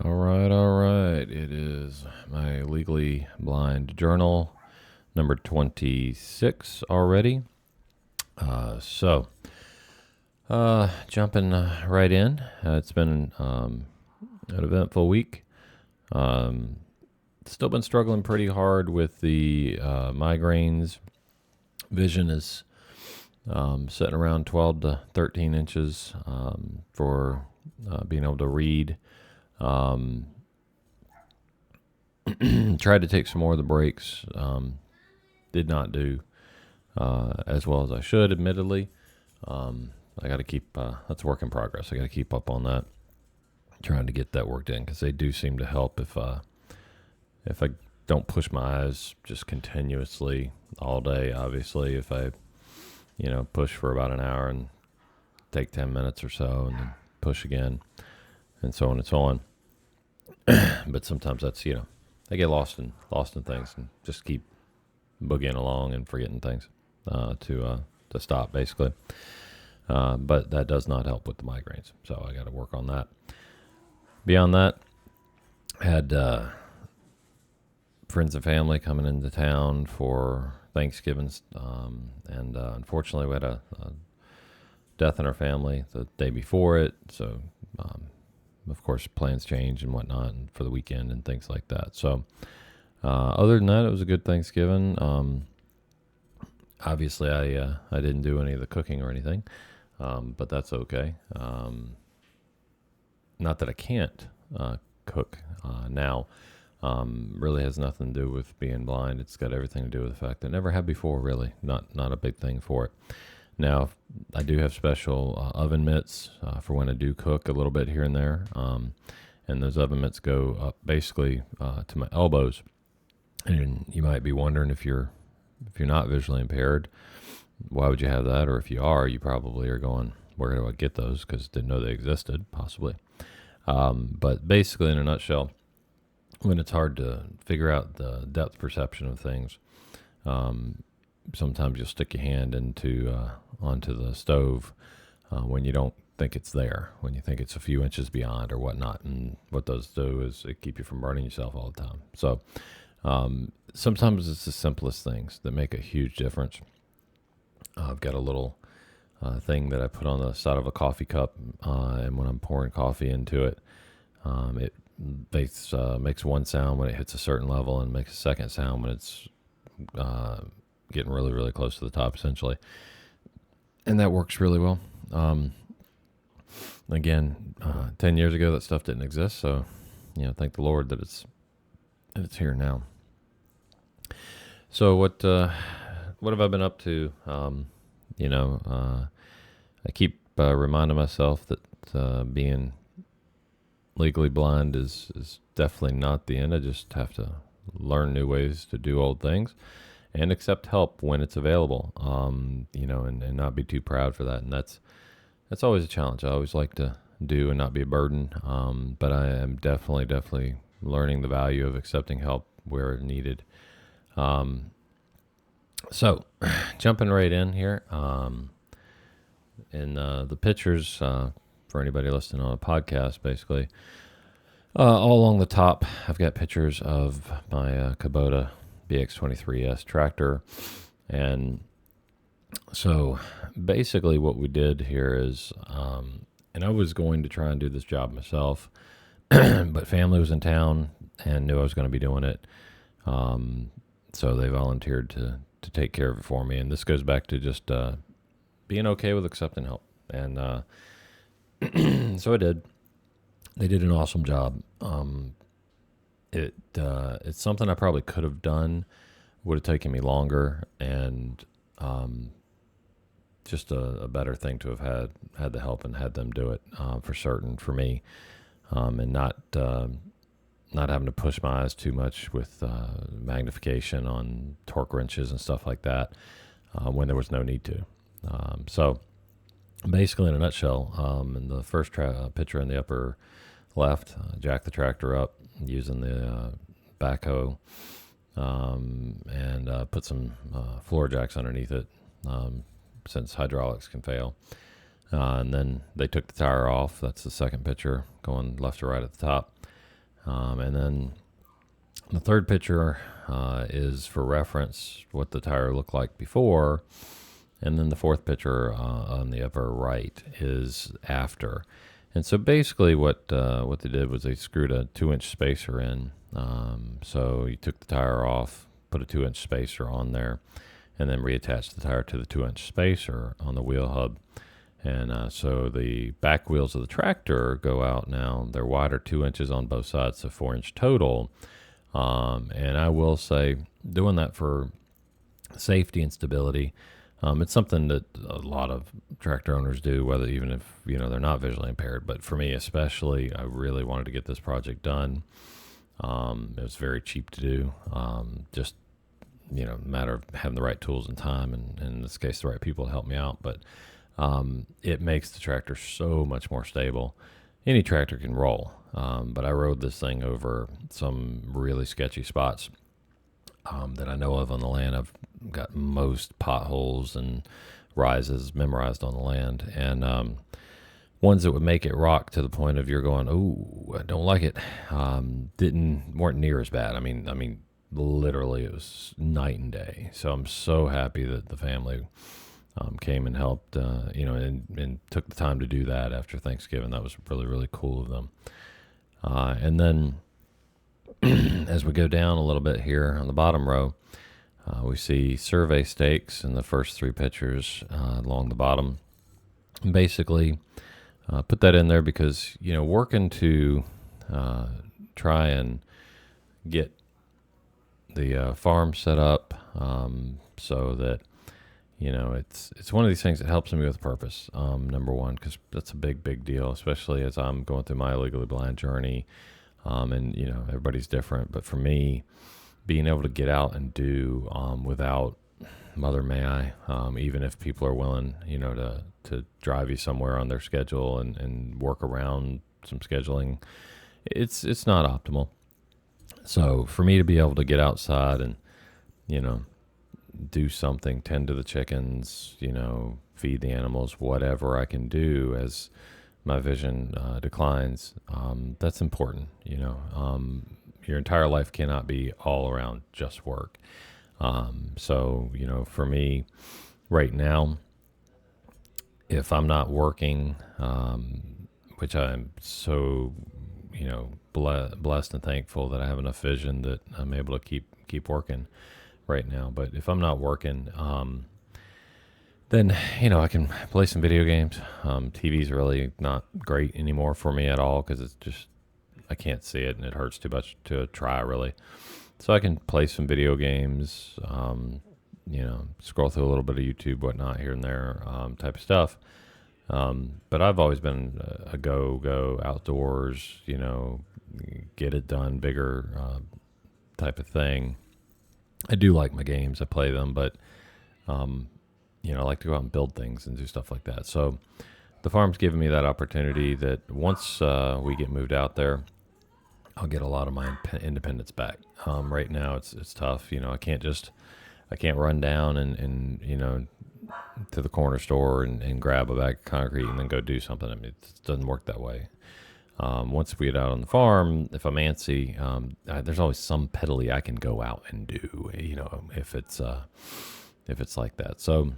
All right. It is my legally blind journal, number 26 already. Jumping right in. It's been an eventful week. Um, Still been struggling pretty hard with the migraines. Vision is sitting around 12 to 13 inches for being able to read. Um, Tried to take some more of the breaks. Did not do as well as I should, admittedly. I got to keep, that's a work in progress. I got to keep up on that, trying to get that worked in because they do seem to help if I don't push my eyes just continuously all day. Obviously, if I, push for about an hour and take 10 minutes or so and then push again and so on and so on. But sometimes that's, I get lost in things and just keep boogieing along and forgetting things to stop, basically. But that does not help with the migraines, so I got to work on that. Beyond that, had friends and family coming into town for Thanksgiving, and unfortunately, we had a death in our family the day before it. So, of course, plans change and whatnot, and for the weekend and things like that. So, other than that, it was a good Thanksgiving. Obviously, I didn't do any of the cooking or anything, but that's okay. Not that I can't cook now. Really has nothing to do with being blind. It's got everything to do with the fact that I never had before. Really, not a big thing for it. Now, I do have special oven mitts for when I do cook a little bit here and there, and those oven mitts go up basically to my elbows. And you might be wondering if you're not visually impaired, why would you have that? Or if you are, you probably are going, where do I get those? Because didn't know they existed, possibly. But basically, in a nutshell, when it's hard to figure out the depth perception of things, sometimes you'll stick your hand onto the stove when you don't think it's there, when you think it's a few inches beyond or whatnot. And what those do is it keep you from burning yourself all the time. So sometimes it's the simplest things that make a huge difference. I've got a little thing that I put on the side of a coffee cup, and when I'm pouring coffee into it, it makes one sound when it hits a certain level and makes a second sound when it's getting really, really close to the top, essentially. And that works really well. Again, 10 years ago, that stuff didn't exist. So, thank the Lord that it's here now. So what have I been up to? I keep reminding myself that being legally blind is definitely not the end. I just have to learn new ways to do old things and accept help when it's available, and not be too proud for that. And that's always a challenge. I always like to do and not be a burden, but I am definitely learning the value of accepting help where needed. So, jumping right in here, in the pictures, for anybody listening on a podcast, basically, all along the top, I've got pictures of my Kubota BX23S tractor. And so, basically, what we did here is, and I was going to try and do this job myself, but family was in town and knew I was going to be doing it. So they volunteered to take care of it for me. And this goes back to just being okay with accepting help. And so I did. They did an awesome job. It's something I probably could have done, would have taken me longer, and just a better thing to have had the help and had them do it for certain for me, and not having to push my eyes too much with magnification on torque wrenches and stuff like that when there was no need to. So basically, in a nutshell, in the first picture in the upper left, jack the tractor up using the backhoe and put some floor jacks underneath it since hydraulics can fail. And then they took the tire off. That's the second picture going left to right at the top. And then the third picture is for reference what the tire looked like before. And then the fourth picture on the upper right is after. And so basically what they did was they screwed a 2-inch spacer in. So you took the tire off, put a 2-inch spacer on there, and then reattached the tire to the 2-inch spacer on the wheel hub. And so the back wheels of the tractor go out now. They're wider 2 inches on both sides, so 4-inch total. And I will say, doing that for safety and stability, it's something that a lot of tractor owners do, whether even if they're not visually impaired. But for me especially, I really wanted to get this project done. It was very cheap to do. Just a matter of having the right tools and time, and in this case, the right people to help me out. But it makes the tractor so much more stable. Any tractor can roll, but I rode this thing over some really sketchy spots that I know of on the land. I've got most potholes and rises memorized on the land, and ones that would make it rock to the point of you're going, "Oh, I don't like it." Weren't near as bad. I mean, literally, it was night and day. So I'm so happy that the family came and helped, and took the time to do that after Thanksgiving. That was really, really cool of them. And then as we go down a little bit here on the bottom row, we see survey stakes in the first three pictures along the bottom. And basically, put that in there because, working to try and get the farm set up so that, it's one of these things that helps me with purpose, number one, because that's a big, big deal, especially as I'm going through my legally blind journey. And, everybody's different. But for me, being able to get out and do without Mother May I, even if people are willing, to drive you somewhere on their schedule and work around some scheduling, it's not optimal. So for me to be able to get outside and, do something, tend to the chickens, feed the animals, whatever I can do as my vision declines, that's important. Your entire life cannot be all around just work. So, for me right now, if I'm not working, which I'm so, blessed and thankful that I have enough vision that I'm able to keep working right now. But if I'm not working, then, I can play some video games. TV's really not great anymore for me at all because it's just, I can't see it and it hurts too much to try, really. So I can play some video games, scroll through a little bit of YouTube, whatnot, here and there, type of stuff. But I've always been a go outdoors, get it done, bigger type of thing. I do like my games. I play them, but, I like to go out and build things and do stuff like that. So the farm's given me that opportunity that once we get moved out there, I'll get a lot of my independence back. Right now it's tough. I can't run down and to the corner store and grab a bag of concrete and then go do something. I mean, it doesn't work that way. Once we get out on the farm, if I'm antsy, there's always some pedally I can go out and do, if it's like that. So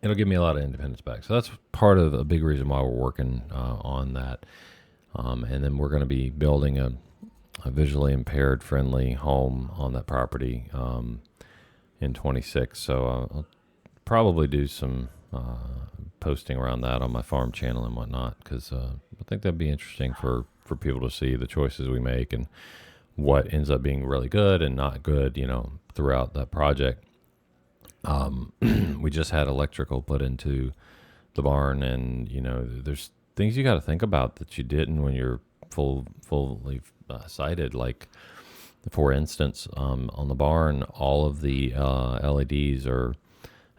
it'll give me a lot of independence back. So that's part of a big reason why we're working on that. And then we're going to be building a visually impaired friendly home on that property in 26. So I'll probably do some posting around that on my farm channel and whatnot, because I think that'd be interesting for people to see the choices we make and what ends up being really good and not good, throughout that project. We just had electrical put into the barn, and there's things you got to think about that you didn't when you're fully sighted. Like, for instance, on the barn, all of the LEDs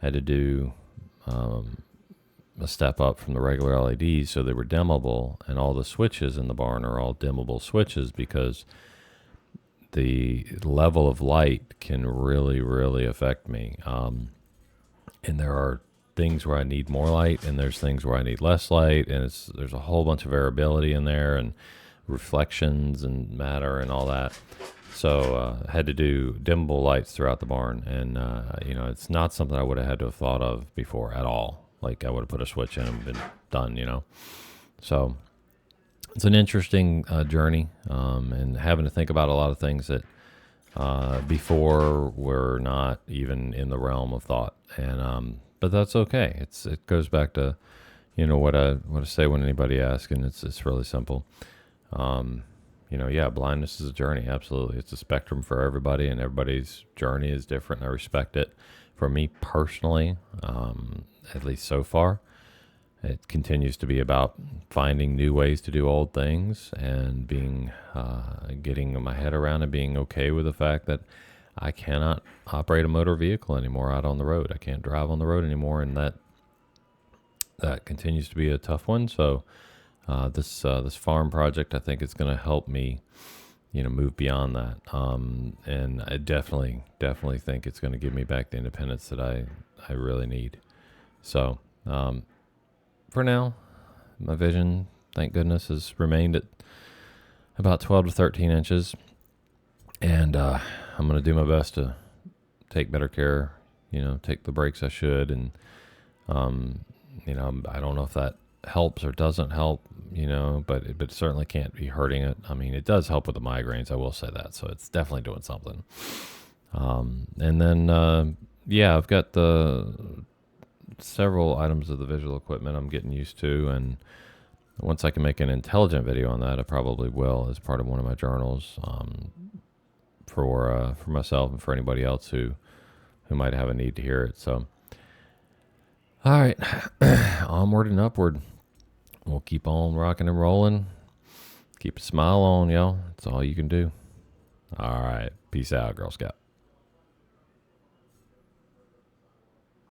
had to do a step up from the regular LEDs, so they were dimmable, and all the switches in the barn are all dimmable switches because the level of light can really, really affect me. And there are things where I need more light, and there's things where I need less light, and there's a whole bunch of variability in there. And reflections and matter and all that. So I had to do dimmable lights throughout the barn, and it's not something I would have had to have thought of before at all. Like I would have put a switch in and been done. So it's an interesting journey, and having to think about a lot of things that before were not even in the realm of thought. And but that's okay. It goes back to what I say when anybody asks, and it's really simple. Blindness is a journey. Absolutely. It's a spectrum for everybody, and everybody's journey is different. I respect it. For me personally, at least so far, it continues to be about finding new ways to do old things and getting my head around and being okay with the fact that I cannot operate a motor vehicle anymore out on the road. I can't drive on the road anymore, and that continues to be a tough one. So this farm project, I think, is going to help me, move beyond that. And I definitely think it's going to give me back the independence that I really need. So for now, my vision, thank goodness, has remained at about 12 to 13 inches. And I'm going to do my best to take better care, take the breaks I should. And, I don't know if that helps or doesn't help, but it certainly can't be hurting it. I mean, it does help with the migraines, I will say that. So it's definitely doing something. And then, I've got several items of the visual equipment I'm getting used to. And once I can make an intelligent video on that, I probably will as part of one of my journals, for myself and for anybody else who might have a need to hear it. So, all right, onward and upward. We'll keep on rocking and rolling. Keep a smile on, y'all. That's all you can do. All right. Peace out, Girl Scout.